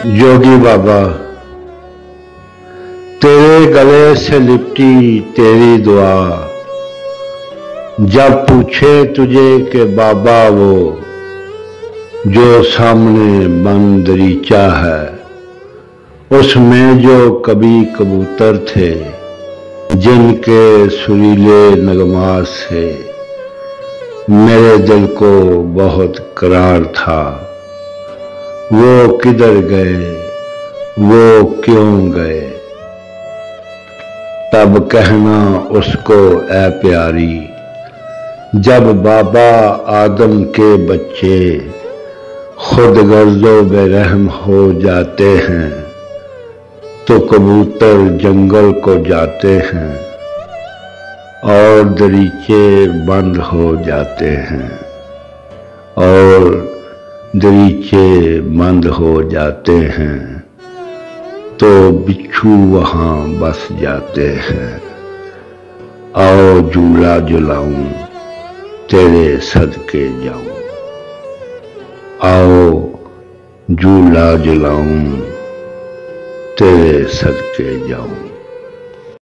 योगी बाबा, तेरे गले से लिपटी तेरी दुआ, जब पूछे तुझे कि बाबा वो जो सामने बंद दरीचा है, उसमें जो कभी कबूतर थे जिनके सुरीले नगमात से मेरे दिल को बहुत करार था, वो किधर गए, वो क्यों गए। तब कहना उसको ऐ प्यारी, जब बाबा आदम के बच्चे खुद गर्जो बेरहम हो जाते हैं तो कबूतर जंगल को जाते हैं और दरीचे बंद हो जाते हैं, और दरीचे बंद हो जाते हैं तो बिच्छू वहाँ बस जाते हैं। आओ झूला झुलाऊं तेरे सदके जाऊं, आओ झूला झुलाऊं तेरे सदके जाऊं।